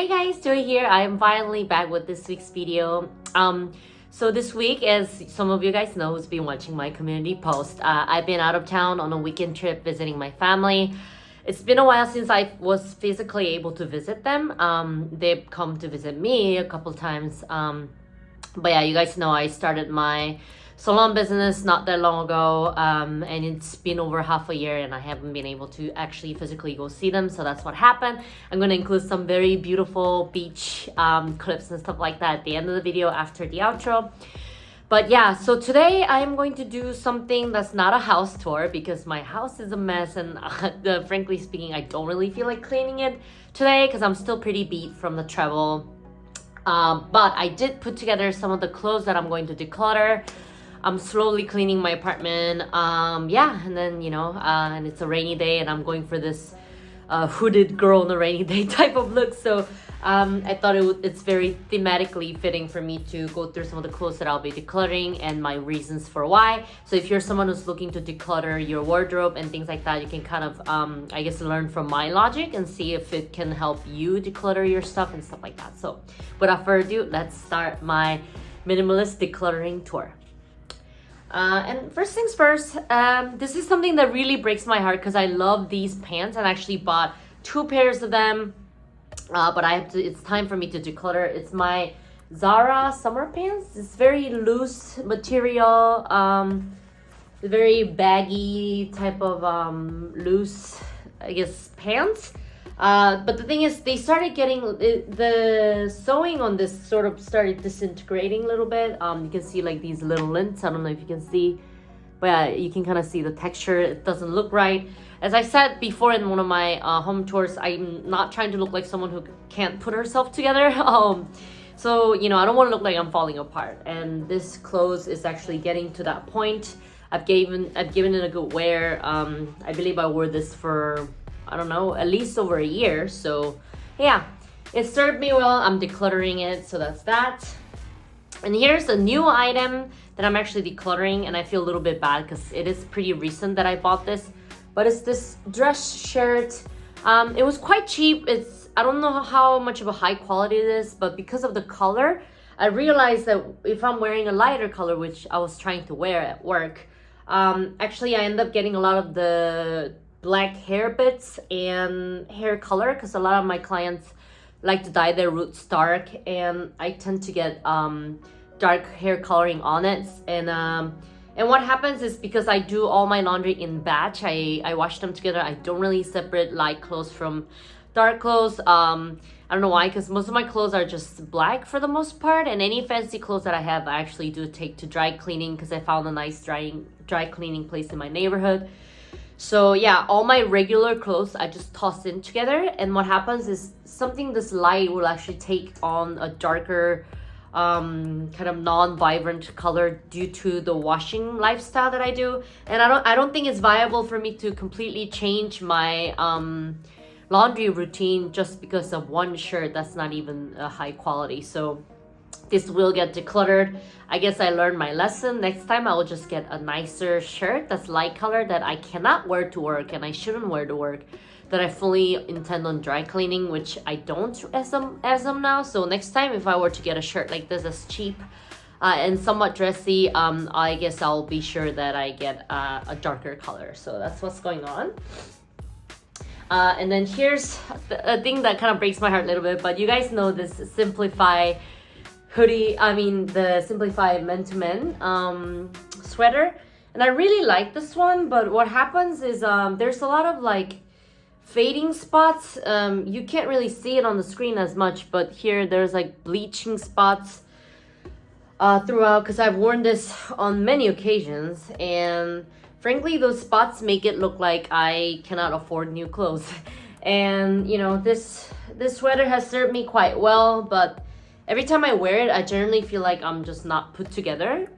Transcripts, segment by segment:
Hi guys, Joy here. I am finally back with this week's video. So this week, as some of you guys know who's been watching my community post, I've been out of town on a weekend trip visiting my family. It's been a while since I was physically able to visit them. They've come to visit me a couple times. But yeah, you guys know I started my salon business not that long ago, and it's been over half a year and I haven't been able to actually physically go see them, so that's what happened. I'm going to include some very beautiful beach clips and stuff like that at the end of the video after the outro. But yeah, so today I'm going to do something that's not a house tour because my house is a mess, and frankly speaking, I don't really feel like cleaning it today because I'm still pretty beat from the travel. But I did put together some of the clothes that I'm going to declutter. I'm slowly cleaning my apartment. Yeah, and then, and it's a rainy day and I'm going for this hooded girl on a rainy day type of look. So I thought it's very thematically fitting for me to go through some of the clothes that I'll be decluttering and my reasons for why. So if you're someone who's looking to declutter your wardrobe and things like that, you can kind of, I guess, learn from my logic and see if it can help you declutter your stuff and stuff like that. So without further ado, let's start my minimalist decluttering tour. And first things first, this is something that really breaks my heart because I love these pants and I actually bought 2 pairs of them, but it's time for me to declutter. It's my Zara summer pants. It's very loose material, very baggy type of loose, I guess, pants. But the thing is, they started getting, the sewing on this sort of started disintegrating a little bit. You can see like these little lints. I don't know if you can see, but yeah, you can kind of see the texture. It doesn't look right. As I said before in one of my home tours, I'm not trying to look like someone who can't put herself together. So, I don't want to look like I'm falling apart. And this clothes is actually getting to that point. I've given it a good wear. I believe I wore this for, I don't know, at least over a year. So yeah, it served me well. I'm decluttering it, so that's that. And here's a new item that I'm actually decluttering, and I feel a little bit bad because it is pretty recent that I bought this, but it's this dress shirt. It was quite cheap. I don't know how much of a high quality it is, but because of the color, I realized that if I'm wearing a lighter color, which I was trying to wear at work, actually I end up getting a lot of the black hair bits and hair color because a lot of my clients like to dye their roots dark, and I tend to get dark hair coloring on it. And what happens is, because I do all my laundry in batch, I wash them together. I don't really separate light clothes from dark clothes. I don't know why, because most of my clothes are just black for the most part, and any fancy clothes that I have I actually do take to dry cleaning because I found a nice dry cleaning place in my neighborhood. So yeah, all my regular clothes I just toss in together, and what happens is something this light will actually take on a darker kind of non-vibrant color due to the washing lifestyle that I do. And I don't think it's viable for me to completely change my laundry routine just because of one shirt that's not even a high quality. So this will get decluttered. I guess I learned my lesson. Next time I will just get a nicer shirt that's light color that I cannot wear to work and I shouldn't wear to work, that I fully intend on dry cleaning, which I don't as of now. So next time if I were to get a shirt like this that's cheap and somewhat dressy, I guess I'll be sure that I get a darker color. So that's what's going on. And then here's a thing that kind of breaks my heart a little bit, but you guys know this Simplify hoodie, the Simplify Men to Men sweater, and I really like this one. But what happens is there's a lot of like fading spots. You can't really see it on the screen as much, but here there's like bleaching spots throughout, because I've worn this on many occasions, and frankly those spots make it look like I cannot afford new clothes. And this sweater has served me quite well, but every time I wear it, I generally feel like I'm just not put together,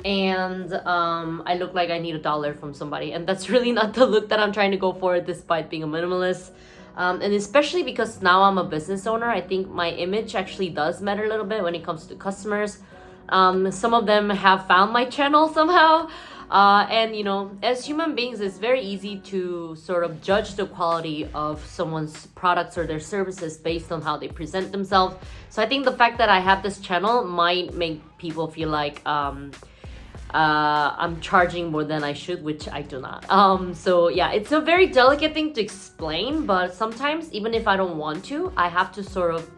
and I look like I need $1 from somebody, and that's really not the look that I'm trying to go for despite being a minimalist. And especially because now I'm a business owner, I think my image actually does matter a little bit when it comes to customers. Some of them have found my channel somehow, And you know, as human beings, it's very easy to sort of judge the quality of someone's products or their services based on how they present themselves. So I think the fact that I have this channel might make people feel like I'm charging more than I should, which I do not. So yeah, it's a very delicate thing to explain, but sometimes even if I don't want to, I have to sort of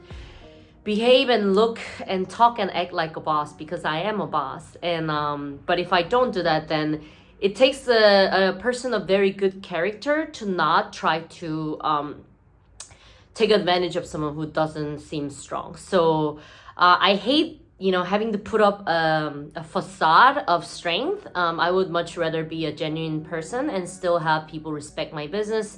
behave and look and talk and act like a boss because I am a boss. And but if I don't do that, then it takes a person of very good character to not try to take advantage of someone who doesn't seem strong. So I hate, you know, having to put up a facade of strength. I would much rather be a genuine person and still have people respect my business.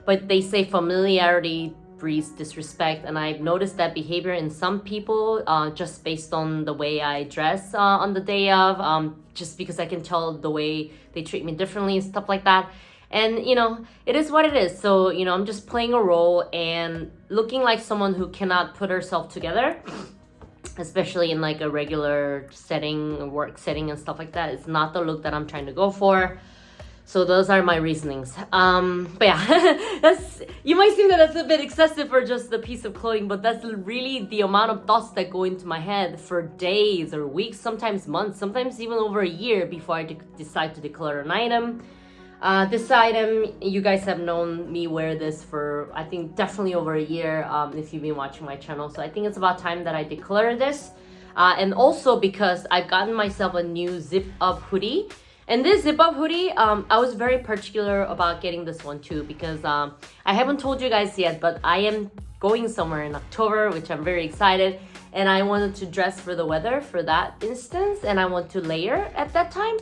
But they say familiarity breeds disrespect, and I've noticed that behavior in some people just based on the way I dress on the day of, just because I can tell the way they treat me differently and stuff like that. And you know, it is what it is. So you know, I'm just playing a role and looking like someone who cannot put herself together, especially in like a regular setting, a work setting and stuff like that. It's not the look that I'm trying to go for. So those are my reasonings. But yeah, that's, you might think that that's a bit excessive for just a piece of clothing, but that's really the amount of thoughts that go into my head for days or weeks, sometimes months, sometimes even over a year before I decide to declutter an item. This item, you guys have known me wear this for, I think, definitely over a year if you've been watching my channel. So I think it's about time that I declutter this. And also because I've gotten myself a new zip-up hoodie. And this zip-up hoodie, I was very particular about getting this one too because I haven't told you guys yet, but I am going somewhere in October, which I'm very excited. And I wanted to dress for the weather for that instance, and I want to layer at that time.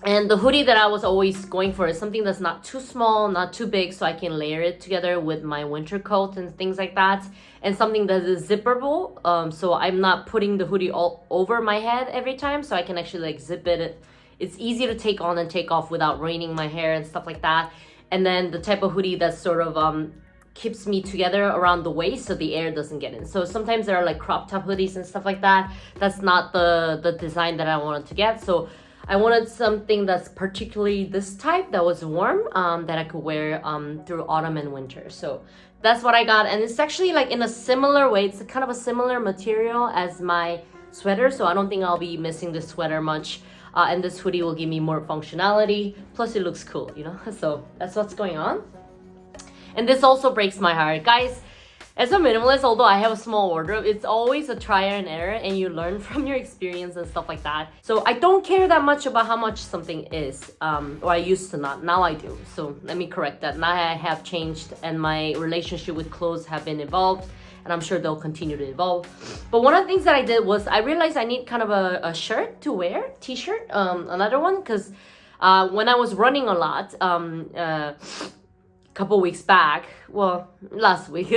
And the hoodie that I was always going for is something that's not too small, not too big, so I can layer it together with my winter coat and things like that. And something that is zipperable, so I'm not putting the hoodie all over my head every time, so I can actually like zip it. It's easy to take on and take off without raining my hair and stuff like that. And then the type of hoodie that sort of keeps me together around the waist so the air doesn't get in. So sometimes there are like crop top hoodies and stuff like that. That's not the design that I wanted to get. So I wanted something that's particularly this type that was warm, that I could wear through autumn and winter. So that's what I got. And it's actually like in a similar way. It's kind of a similar material as my sweater. So I don't think I'll be missing this sweater much. And this hoodie will give me more functionality. Plus it looks cool, you know? So that's what's going on. And this also breaks my heart. Guys, as a minimalist, although I have a small wardrobe, it's always a trial and error and you learn from your experience and stuff like that. So I don't care that much about how much something is, or I used to not. Now I do. So let me correct that. Now I have changed and my relationship with clothes have been evolved. And I'm sure they'll continue to evolve. But one of the things that I did was I realized I need kind of a shirt to wear, t-shirt, another one, because when I was running a lot, a couple weeks back, well, last week,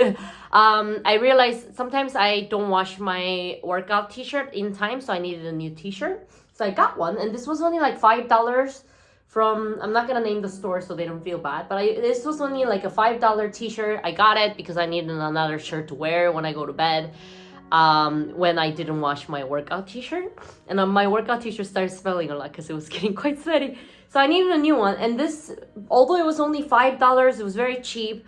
I realized sometimes I don't wash my workout t-shirt in time, so I needed a new t-shirt. So I got one, and this was only like $5 from, I'm not gonna name the store so they don't feel bad, but this was only like a $5 t-shirt. I got it because I needed another shirt to wear when I go to bed, when I didn't wash my workout t-shirt. And my workout t-shirt started smelling a lot because it was getting quite sweaty. So I needed a new one. And this, although it was only $5, it was very cheap.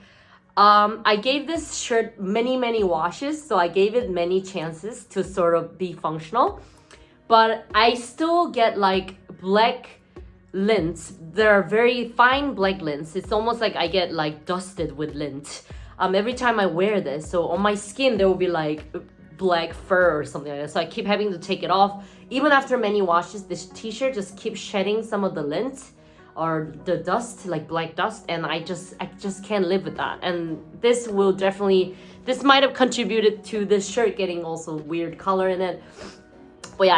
I gave this shirt many washes, so I gave it many chances to sort of be functional. But I still get like black lints. They're very fine black lints. It's almost like I get like dusted with lint every time I wear this. So on my skin there will be like black fur or something like that. So I keep having to take it off. Even after many washes, this t-shirt just keeps shedding some of the lint or the dust, like black dust, and I just can't live with that. And this will definitely, this might have contributed to this shirt getting also weird color in it. But yeah,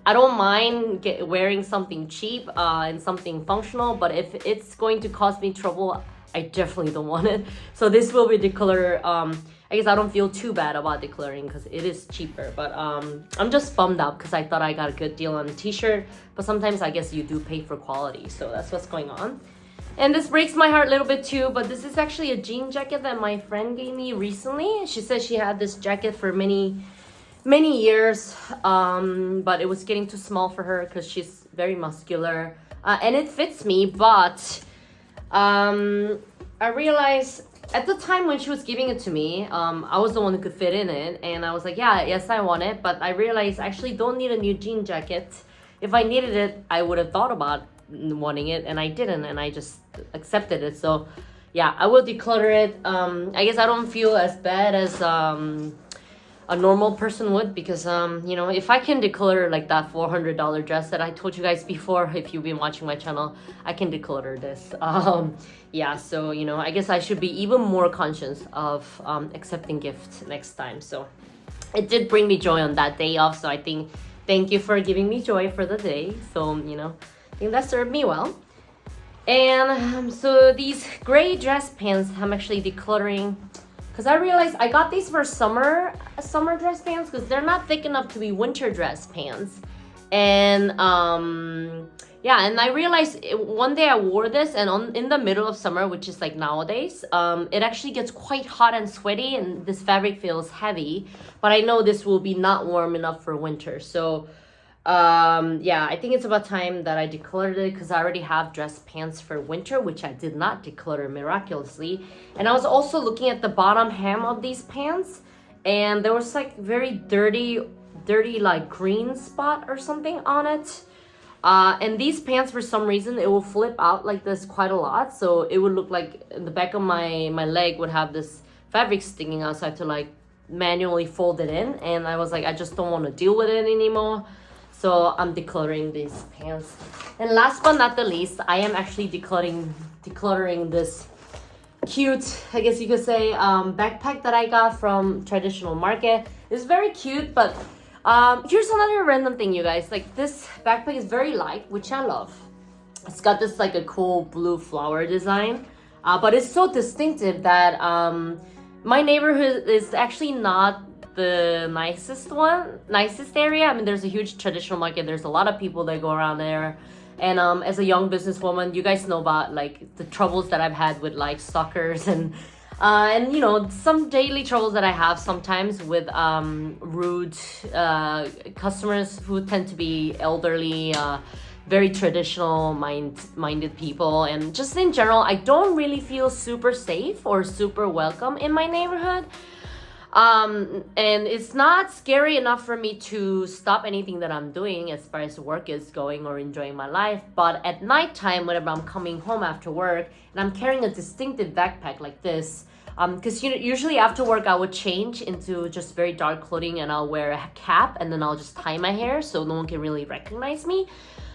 I don't mind wearing something cheap and something functional, but if it's going to cause me trouble, I definitely don't want it. So this will be declutter. I guess I don't feel too bad about decluttering because it is cheaper, but I'm just bummed out because I thought I got a good deal on a t-shirt, but sometimes I guess you do pay for quality, so that's what's going on. And this breaks my heart a little bit too, but this is actually a jean jacket that my friend gave me recently. She said she had this jacket for many years, but it was getting too small for her because she's very muscular, and it fits me, but I realized at the time when she was giving it to me, I was the one who could fit in it, and I was like, yeah, yes, I want it, but I realized I actually don't need a new jean jacket. If I needed it, I would have thought about wanting it, and I didn't, and I just accepted it. So yeah, I will declutter it. I guess I don't feel as bad as a normal person would, because you know, if I can declutter like that $400 dress that I told you guys before, if you've been watching my channel, I can declutter this. Yeah, so you know, I guess I should be even more conscious of accepting gifts next time. So it did bring me joy on that day off, so I think thank you for giving me joy for the day. So you know, I think that served me well. And so these gray dress pants I'm actually decluttering, because I realized I got these for summer dress pants, because they're not thick enough to be winter dress pants. And yeah, and I realized one day I wore this, and in the middle of summer, which is like nowadays, it actually gets quite hot and sweaty, and this fabric feels heavy. But I know this will be not warm enough for winter. So yeah, I think it's about time that I decluttered it, because I already have dress pants for winter, which I did not declutter miraculously. And I was also looking at the bottom hem of these pants, and there was like very dirty like green spot or something on it. And these pants, for some reason, it will flip out like this quite a lot, so it would look like the back of my leg would have this fabric sticking out, so I have to like manually fold it in. And I was like, I just don't want to deal with it anymore. So I'm decluttering these pants. And last but not the least, I am actually decluttering this cute, I guess you could say, backpack that I got from Traditional Market. It's very cute, but here's another random thing, you guys. Like, this backpack is very light, which I love. It's got this like a cool blue flower design, but it's so distinctive that my neighborhood is actually not the nicest area. I mean, there's a huge Traditional Market. There's a lot of people that go around there. And as a young businesswoman, you guys know about like the troubles that I've had with like stalkers and you know, some daily troubles that I have sometimes with rude customers who tend to be elderly, very traditional minded people. And just in general, I don't really feel super safe or super welcome in my neighborhood. And it's not scary enough for me to stop anything that I'm doing as far as work is going or enjoying my life. But at nighttime, whenever I'm coming home after work and I'm carrying a distinctive backpack like this, because usually after work I would change into just very dark clothing, and I'll wear a cap, and then I'll just tie my hair so no one can really recognize me.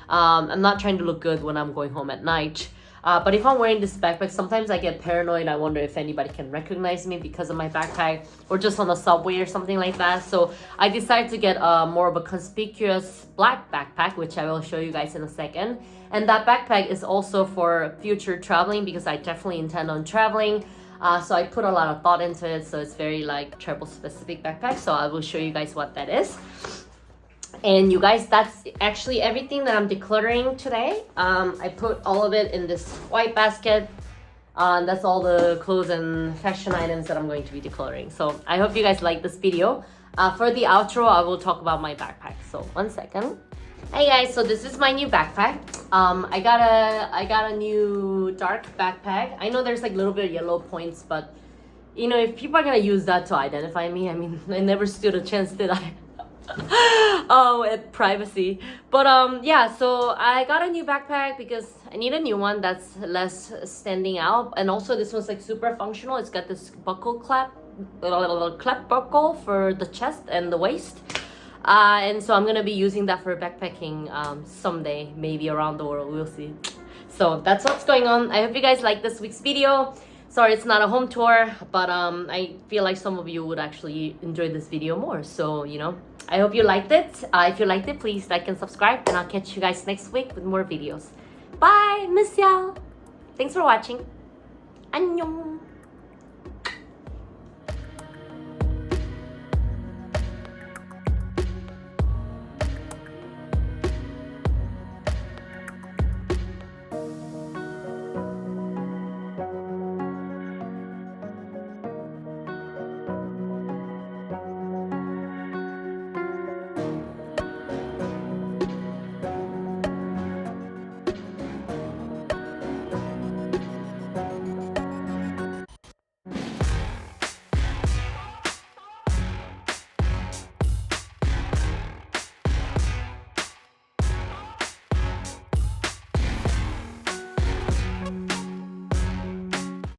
I'm not trying to look good when I'm going home at night. But if I'm wearing this backpack, sometimes I get paranoid. I wonder if anybody can recognize me because of my backpack, or just on the subway or something like that. So I decided to get more of a conspicuous black backpack, which I will show you guys in a second. And that backpack is also for future traveling, because I definitely intend on traveling. So I put a lot of thought into it. So it's very like travel specific backpack. So I will show you guys what that is. And you guys, that's actually everything that I'm decluttering today. I put all of it in this white basket. That's all the clothes and fashion items that I'm going to be decluttering. So I hope you guys like this video. For the outro, I will talk about my backpack. So 1 second. Hey guys, so this is my new backpack. I got a new dark backpack. I know there's like a little bit of yellow points, but you know, if people are gonna use that to identify me, I mean, I never stood a chance, did I? Oh, at privacy. But yeah, so I got a new backpack because I need a new one that's less standing out. And also this one's like super functional. It's got this buckle clap buckle for the chest and the waist. And so I'm gonna be using that for backpacking someday, maybe around the world, we'll see. So that's what's going on. I hope you guys like this week's video. Sorry, it's not a home tour, but I feel like some of you would actually enjoy this video more. So, you know, I hope you liked it. If you liked it, please like and subscribe, and I'll catch you guys next week with more videos. Bye! Miss y'all! Thanks for watching. Annyeong!